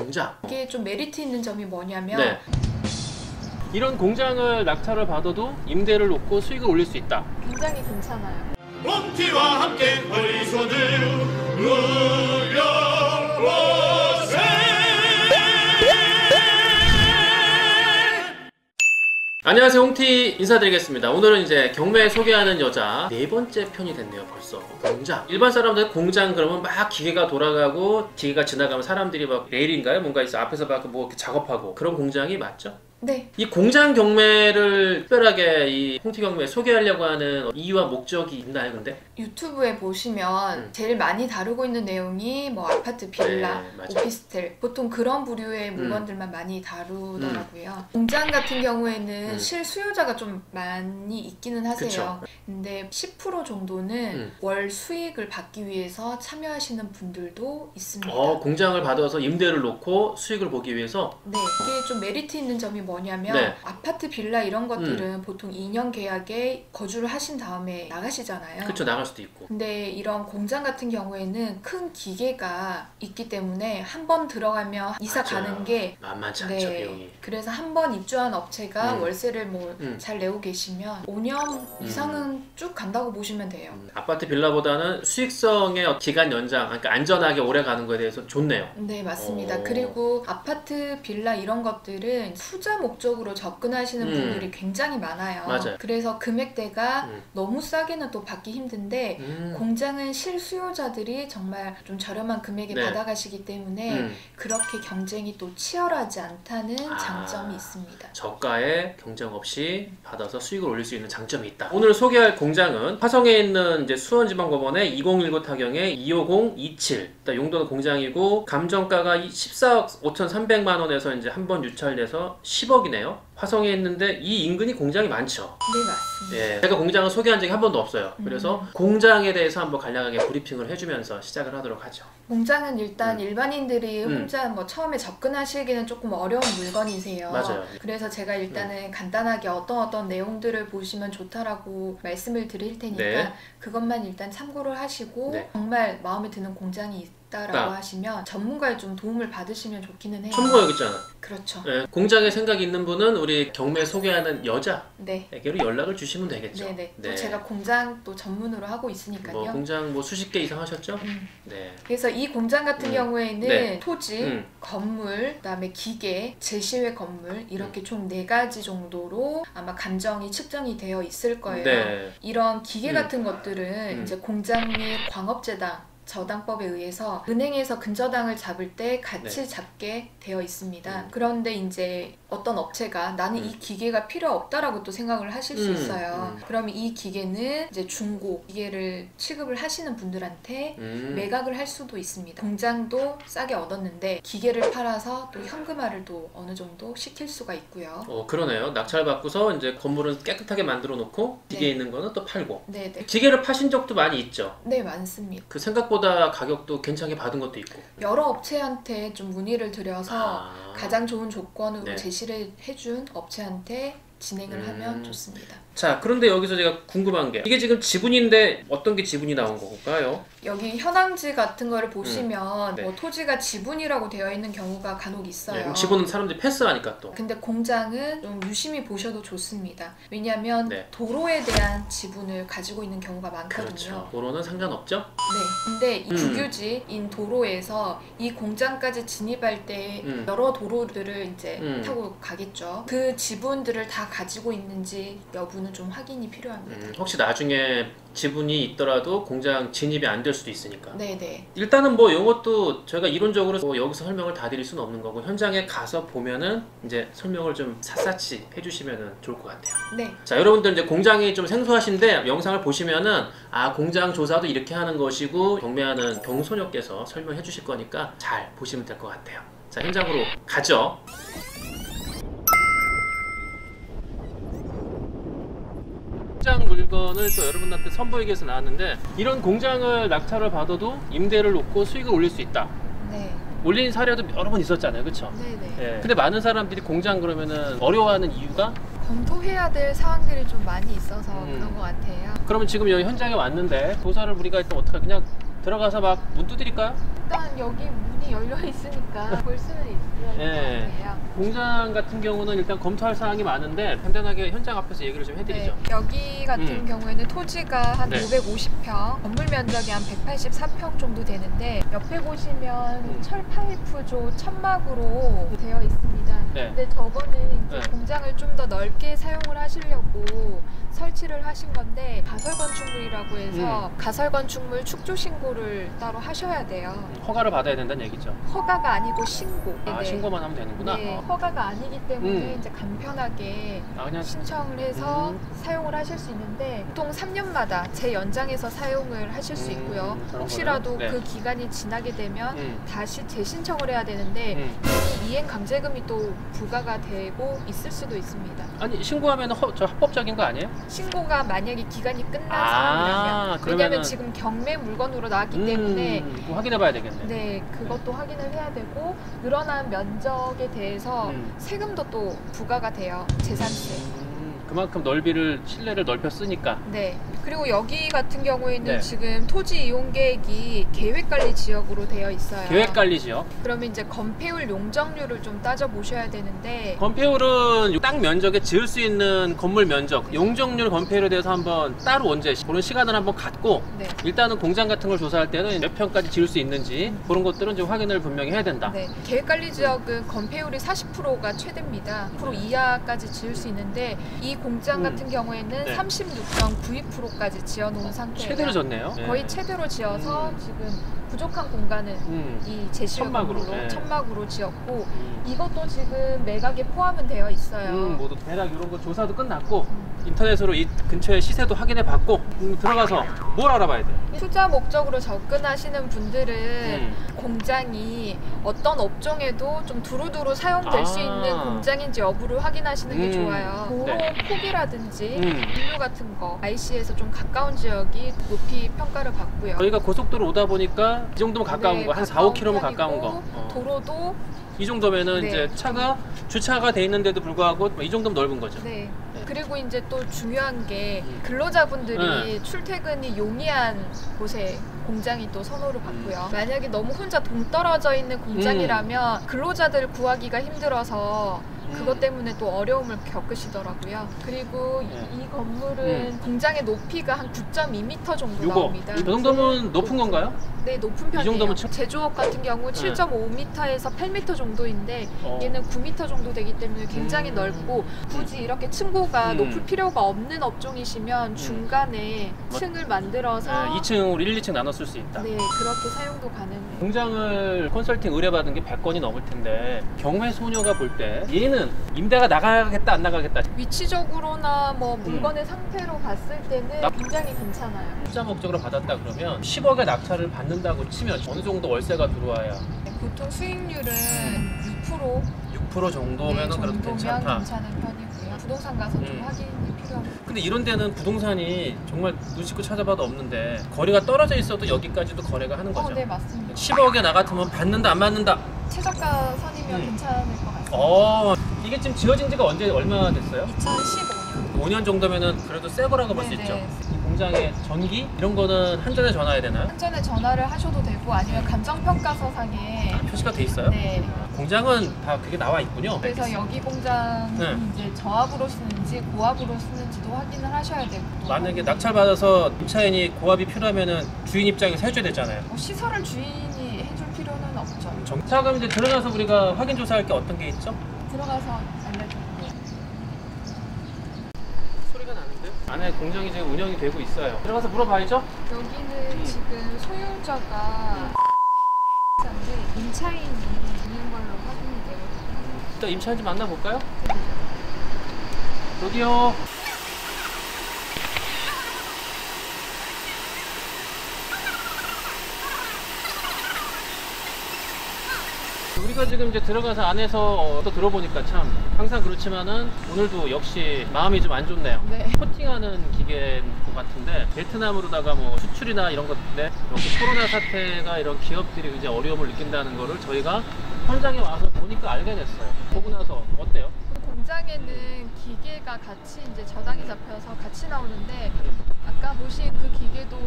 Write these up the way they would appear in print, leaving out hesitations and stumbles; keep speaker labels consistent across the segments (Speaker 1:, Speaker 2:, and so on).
Speaker 1: 공장.
Speaker 2: 이게 좀 메리트 있는 점이 뭐냐면
Speaker 1: 네. 이런 공장을 낙찰을 받아도 임대를 놓고 수익을 올릴 수 있다.
Speaker 2: 굉장히 괜찮아요.
Speaker 3: 홈티와 함께 우리 손을 올려보세.
Speaker 1: 안녕하세요, 홍티 인사드리겠습니다. 오늘은 이제 경매 소개하는 여자 네 번째 편이 됐네요. 벌써 공장. 일반 사람들 공장 그러면 막 기계가 돌아가고 기계가 지나가면 사람들이 막 레일인가요? 뭔가 있어 앞에서 막 뭐 이렇게 작업하고 그런 공장이 맞죠?
Speaker 2: 네.
Speaker 1: 이 공장 경매를 특별하게 이 홍티 경매 소개하려고 하는 이유와 목적이 있나요, 근데?
Speaker 2: 유튜브에 보시면 제일 많이 다루고 있는 내용이 뭐 아파트, 빌라,
Speaker 1: 네,
Speaker 2: 오피스텔 보통 그런 부류의 물건들만 많이 다루더라고요. 공장 같은 경우에는 실수요자가 좀 많이 있기는 하세요.
Speaker 1: 그쵸.
Speaker 2: 근데 10% 정도는 월 수익을 받기 위해서 참여하시는 분들도 있습니다.
Speaker 1: 공장을 받아서 임대를 놓고 수익을 보기 위해서?
Speaker 2: 네, 이게 좀 메리트 있는 점이 뭐냐면
Speaker 1: 네.
Speaker 2: 아파트, 빌라 이런 것들은 보통 2년 계약에 거주를 하신 다음에 나가시잖아요.
Speaker 1: 그쵸, 나갈 수도 있고.
Speaker 2: 근데 이런 공장 같은 경우에는 큰 기계가 있기 때문에 한 번 들어가면 이사
Speaker 1: 맞아요.
Speaker 2: 가는 게
Speaker 1: 만만치 않죠, 비용이.
Speaker 2: 그래서 한 번 입주한 업체가 월세를 뭐 잘 내고 계시면 5년 이상은 쭉 간다고 보시면 돼요.
Speaker 1: 아파트 빌라보다는 수익성의 기간 연장, 그러니까 안전하게 오래 가는 거에 대해서 좋네요.
Speaker 2: 네, 맞습니다. 그리고 아파트, 빌라 이런 것들은 투자 목적으로 접근하시는 분들이 굉장히 많아요.
Speaker 1: 맞아요.
Speaker 2: 그래서 금액대가 너무 싸게는 또 받기 힘든데 공장은 실수요자들이 정말 좀 저렴한 금액에
Speaker 1: 네.
Speaker 2: 받아가시기 때문에 그렇게 경쟁이 또 치열하지 않다는 장점이 있습니다.
Speaker 1: 저가에 경쟁 없이 받아서 수익을 올릴 수 있는 장점이 있다. 오늘 소개할 공장은 화성에 있는 이제 수원지방법원의 2019 타경의 25027. 용도는 공장이고 감정가가 14억 5,300만 원에서 이제 한 번 유찰돼서 10억이네요. 화성에 있는데 이 인근이 공장이 많죠.
Speaker 2: 네, 맞습니다.
Speaker 1: 예, 제가 공장을 소개한 적이 한 번도 없어요. 그래서 공장에 대해서 한번 간략하게 브리핑을 해주면서 시작을 하도록 하죠.
Speaker 2: 공장은 일단 일반인들이 혼자 뭐 처음에 접근하시기는 조금 어려운 물건이세요.
Speaker 1: 맞아요.
Speaker 2: 그래서 제가 일단은 간단하게 어떤 내용들을 보시면 좋다라고 말씀을 드릴 테니까
Speaker 1: 네.
Speaker 2: 그것만 일단 참고를 하시고
Speaker 1: 네.
Speaker 2: 정말 마음에 드는 공장이 있다라고 하시면 전문가의 좀 도움을 받으시면 좋기는 해요.
Speaker 1: 전문가 여기 있잖아.
Speaker 2: 그렇죠.
Speaker 1: 예, 공장에 생각이 있는 분은 우리 경매 소개하는
Speaker 2: 네.
Speaker 1: 여자에게로 연락을 주시면 되겠죠.
Speaker 2: 네네.
Speaker 1: 네.
Speaker 2: 또 제가 공장 또 전문으로 하고 있으니까요.
Speaker 1: 뭐 공장 뭐 수십 개 이상 하셨죠?
Speaker 2: 네. 그래서 이 공장 같은 경우에는
Speaker 1: 네.
Speaker 2: 토지, 건물, 그다음에 기계, 제시외 건물 이렇게 총 4가지 정도로 아마 감정이 측정이 되어 있을 거예요.
Speaker 1: 네.
Speaker 2: 이런 기계 같은 것들은 이제 공장 및 광업재당 저당법에 의해서 은행에서 근저당을 잡을 때 같이 잡게 되어 있습니다. 그런데 이제 어떤 업체가 나는 이 기계가 필요 없다라고 또 생각을 하실 수 있어요. 그럼 이 기계는 이제 중고 기계를 취급을 하시는 분들한테 매각을 할 수도 있습니다. 공장도 싸게 얻었는데 기계를 팔아서 또 현금화를 또 어느 정도 시킬 수가 있고요.
Speaker 1: 그러네요. 낙찰 받고서 이제 건물은 깨끗하게 만들어 놓고 기계 있는 거는 또 팔고.
Speaker 2: 네네.
Speaker 1: 기계를 파신 적도 많이 있죠.
Speaker 2: 네, 많습니다.
Speaker 1: 그 생각보다 가격도 괜찮게 받은 것도 있고.
Speaker 2: 여러 업체한테 좀 문의를 드려서 가장 좋은 조건으로
Speaker 1: 네.
Speaker 2: 제시를 해준 업체한테 진행을 하면 좋습니다.
Speaker 1: 자, 그런데 여기서 제가 궁금한 게 이게 지금 지분인데 어떤 게 지분이 나온 걸까요?
Speaker 2: 여기 현황지 같은 거를 보시면
Speaker 1: 네.
Speaker 2: 뭐 토지가 지분이라고 되어 있는 경우가 간혹 있어요.
Speaker 1: 네, 지분은 사람들이 패스하니까 또.
Speaker 2: 근데 공장은 좀 유심히 보셔도 좋습니다. 왜냐하면
Speaker 1: 네.
Speaker 2: 도로에 대한 지분을 가지고 있는 경우가 많거든요.
Speaker 1: 그렇죠. 도로는 상관없죠?
Speaker 2: 네. 근데 이 국유지인 도로에서 이 공장까지 진입할 때 여러 도로들을 이제 타고 가겠죠. 그 지분들을 다 가지고 있는지 여부는 좀 확인이 필요합니다.
Speaker 1: 혹시 나중에 지분이 있더라도 공장 진입이 안 될 수도 있으니까.
Speaker 2: 네네.
Speaker 1: 일단은 뭐 이것도 저희가 이론적으로 뭐 여기서 설명을 다 드릴 수는 없는 거고 현장에 가서 보면은 이제 설명을 좀 샅샅이 해주시면 좋을 것 같아요.
Speaker 2: 네.
Speaker 1: 자, 여러분들 이제 공장이 좀 생소하신데 영상을 보시면은 공장 조사도 이렇게 하는 것이고 경매하는 경소녀께서 설명해 주실 거니까 잘 보시면 될 것 같아요. 자, 현장으로 가죠. 공장 물건을 또 여러분한테 선보이기 위해서 나왔는데 이런 공장을 낙찰을 받아도 임대를 놓고 수익을 올릴 수 있다.
Speaker 2: 네.
Speaker 1: 올린 사례도 여러 번 있었잖아요, 그렇죠?
Speaker 2: 네네.
Speaker 1: 예. 근데 많은 사람들이 공장 그러면은 어려워하는 이유가
Speaker 2: 검토해야 될 사항들이 좀 많이 있어서 그런 것 같아요.
Speaker 1: 그러면 지금 여기 현장에 왔는데 조사를 우리가 일단 어떻게 그냥 들어가서 막 문 두드릴까요?
Speaker 2: 일단 여기 문이 열려 있으니까 볼 수는
Speaker 1: 공장 같은 경우는 일단 검토할 사항이 많은데 간단하게 현장 앞에서 얘기를 좀 해드리죠.
Speaker 2: 네, 여기 같은 경우에는 토지가 한
Speaker 1: 네.
Speaker 2: 550평, 건물 면적이 한 184평 정도 되는데 옆에 보시면 철 파이프조 천막으로 되어 있습니다.
Speaker 1: 네.
Speaker 2: 근데 저거는 이제
Speaker 1: 네.
Speaker 2: 공장을 좀 더 넓게 사용을 하시려고 설치를 하신 건데 가설 건축물이라고 해서 가설 건축물 축조 신고를 따로 하셔야 돼요.
Speaker 1: 허가를 받아야 된다는 얘기죠.
Speaker 2: 허가가 아니고 신고.
Speaker 1: 아,
Speaker 2: 네.
Speaker 1: 신고만 하면 되는구나.
Speaker 2: 네, 허가가 아니기 때문에
Speaker 1: 음.
Speaker 2: 이제 간편하게
Speaker 1: 아, 그냥
Speaker 2: 신청을 해서 사용을 하실 수 있는데 보통 3년마다 재연장해서 사용을 하실 수 있고요.
Speaker 1: 그런
Speaker 2: 혹시라도
Speaker 1: 거예요? 네.
Speaker 2: 그 기간이 지나게 되면 다시 재신청을 해야 되는데 이 이행 강제금이 또 부과가 되고 있을 수도 있습니다.
Speaker 1: 아니 신고하면 저 합법적인 거 아니에요?
Speaker 2: 신고가 만약에 기간이 끝난
Speaker 1: 아,
Speaker 2: 상황이라면 왜냐하면
Speaker 1: 그러면은-
Speaker 2: 지금 경매 물건으로 나왔기 때문에
Speaker 1: 그거 확인해봐야 되겠네.
Speaker 2: 네, 그것도 확인을 해야 되고 늘어난 면적에 대해서 세금도 또 부과가 돼요. 재산세.
Speaker 1: 그만큼 실내를 넓혔으니까.
Speaker 2: 네. 그리고 여기 같은 경우에는
Speaker 1: 네.
Speaker 2: 지금 토지 이용 계획이 계획관리 지역으로 되어 있어요.
Speaker 1: 계획관리지요.
Speaker 2: 그러면 이제 건폐율 용적률을 좀 따져 보셔야 되는데
Speaker 1: 건폐율은 땅 면적에 지을 수 있는 건물 면적, 용적률 건폐율에 대해서 한번 따로 언제 그런 시간을 한번 갖고
Speaker 2: 네.
Speaker 1: 일단은 공장 같은 걸 조사할 때는 몇 평까지 지을 수 있는지 그런 것들은 좀 확인을 분명히 해야 된다.
Speaker 2: 네. 계획관리 지역은 건폐율이 40%가 최대입니다. 40% 이하까지 지을 수 있는데 이 공장 같은 경우에는
Speaker 1: 네.
Speaker 2: 36.92%까지 지어놓은 상태예요.
Speaker 1: 최대로 졌네요.
Speaker 2: 거의 최대로 지어서 지금 부족한 공간은 이 제시역으로 천막으로 지었고 이것도 지금 매각에 포함은 되어 있어요.
Speaker 1: 모두 대략 이런 거 조사도 끝났고 인터넷으로 이 근처의 시세도 확인해 봤고 들어가서 뭘 알아봐야 돼요?
Speaker 2: 투자 목적으로 접근하시는 분들은 공장이 어떤 업종에도 좀 두루두루 사용될 수 있는 공장인지 여부를 확인하시는 게 좋아요. 도로
Speaker 1: 네.
Speaker 2: 폭이라든지 인류 같은 거 IC에서 좀 가까운 지역이 높이 평가를 받고요.
Speaker 1: 저희가 고속도로 오다 보니까 이 정도면 가까운
Speaker 2: 네,
Speaker 1: 거, 한 4,
Speaker 2: 가까운
Speaker 1: 5km 가까운 거.
Speaker 2: 편이고 도로도
Speaker 1: 이 정도면은
Speaker 2: 네.
Speaker 1: 이제 차가 주차가 돼 있는데도 불구하고 이 정도면 넓은 거죠.
Speaker 2: 네. 그리고 이제 또 중요한 게 근로자분들이 출퇴근이 용이한 곳에 공장이 또 선호를 받고요. 만약에 너무 혼자 동떨어져 있는 공장이라면 근로자들 구하기가 힘들어서 그것 때문에 또 어려움을 겪으시더라고요. 그리고 이 건물은 공장의 높이가 한 9.2m 정도 나옵니다.
Speaker 1: 이 정도면 높은 건가요?
Speaker 2: 네, 높은 편이에요.
Speaker 1: 이 정도면
Speaker 2: 제조업 같은 경우 7.5m에서 8m 정도인데 얘는 9m 정도 되기 때문에 굉장히 넓고 굳이 이렇게 층고가 높을 필요가 없는 업종이시면 중간에 층을 만들어서
Speaker 1: 2층으로 1, 2층 나눠 쓸 수 있다.
Speaker 2: 네, 그렇게 사용도 가능해요.
Speaker 1: 공장을 컨설팅 의뢰받은 게 100건이 넘을 텐데 경매 소녀가 볼 때 얘는 임대가 나가겠다 안 나가겠다
Speaker 2: 위치적으로나 뭐 물건의 상태로 봤을 때는 굉장히 괜찮아요.
Speaker 1: 투자 목적으로 받았다 그러면 10억의 낙찰을 받는다고 치면 어느 정도 월세가 들어와야
Speaker 2: 보통 수익률은 6%
Speaker 1: 정도면은 그래도
Speaker 2: 정도면
Speaker 1: 괜찮다.
Speaker 2: 괜찮은 편이고요. 부동산 가서 좀 확인이 필요합니다.
Speaker 1: 근데 이런 데는 부동산이 정말 눈 씻고 찾아봐도 없는데 거리가 떨어져 있어도 여기까지도 거래가 하는 거죠.
Speaker 2: 네, 맞습니다.
Speaker 1: 10억에 나 같으면 받는다 안 받는다.
Speaker 2: 최저가 선이면 괜찮을 것 같습니다.
Speaker 1: 이게 지금 지어진 지가 얼마나 됐어요?
Speaker 2: 2015년.
Speaker 1: 5년 정도면은 그래도 새 거라고 볼 수 있죠. 이 공장의 전기 이런 거는 한전에 전화해야 되나요?
Speaker 2: 한전에 전화를 하셔도 되고 아니면 감정평가서상에
Speaker 1: 표시가 돼 있어요?
Speaker 2: 네.
Speaker 1: 공장은 다 그게 나와 있군요.
Speaker 2: 그래서 여기 공장이
Speaker 1: 네.
Speaker 2: 이제 저압으로 쓰는지 고압으로 쓰는지도 확인을 하셔야 되고
Speaker 1: 만약에 낙찰 받아서 임차인이 고압이 필요하면은 주인 입장에서 해줘야 되잖아요.
Speaker 2: 시설을 주인이 해줄 필요는 없죠.
Speaker 1: 자, 그럼 이제 들어가서 우리가 확인 조사할 게 어떤 게 있죠?
Speaker 2: 들어가서 알려드릴게요.
Speaker 1: 소리가 나는데? 안에 공장이 지금 운영이 되고 있어요. 들어가서 물어봐야죠?
Speaker 2: 여기는 지금 소유자가 인데 임차인이 있는 걸로 확인이 되거든요.
Speaker 1: 일단 임차인 좀 만나볼까요? 여기요. 우리가 지금 이제 들어가서 안에서 또 들어보니까 참 항상 그렇지만은 오늘도 역시 마음이 좀 안 좋네요.
Speaker 2: 네.
Speaker 1: 코팅하는 기계인 것 같은데 베트남으로다가 뭐 수출이나 이런 것들 역시 코로나 사태가 이런 기업들이 이제 어려움을 느낀다는 거를 저희가 현장에 와서 보니까 알게 됐어요. 보고 나서 어때요?
Speaker 2: 공장에는 기계가 같이 이제 저당이 잡혀서 같이 나오는데 아까 보신 그 기계도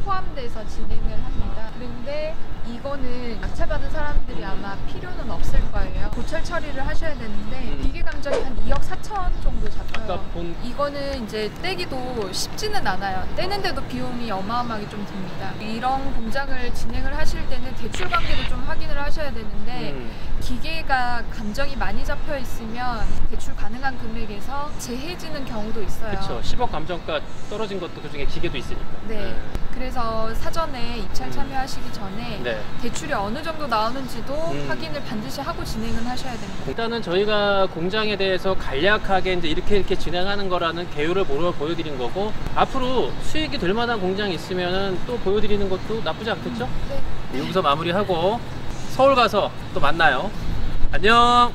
Speaker 2: 포함돼서 진행을 합니다. 그런데 이거는 낙찰받은 사람들이 아마 필요는 없을 거예요. 고철 처리를 하셔야 되는데 기계 감정이 한 2억 4천 정도
Speaker 1: 아까
Speaker 2: 잡혀요.
Speaker 1: 본
Speaker 2: 이거는 이제 떼기도 쉽지는 않아요. 떼는데도 비용이 어마어마하게 좀 듭니다. 이런 공장을 진행을 하실 때는 대출 관계도 좀 확인을 하셔야 되는데 기계가 감정이 많이 잡혀 있으면 대출 가능한 금액에서 제해지는 경우도 있어요.
Speaker 1: 그렇죠. 10억 감정가 떨어진 것도 그중에 기계도 있으니까.
Speaker 2: 네. 그래서 사전에 입찰 참여하시기 전에
Speaker 1: 네.
Speaker 2: 대출이 어느 정도 나오는지도 확인을 반드시 하고 진행은 하셔야 됩니다.
Speaker 1: 일단은 저희가 공장에 대해서 간략하게 이제 이렇게 진행하는 거라는 개요를 보여드린 거고, 앞으로 수익이 될 만한 공장이 있으면은 또 보여드리는 것도 나쁘지 않겠죠?
Speaker 2: 네.
Speaker 1: 여기서 마무리하고 서울 가서 또 만나요. 안녕.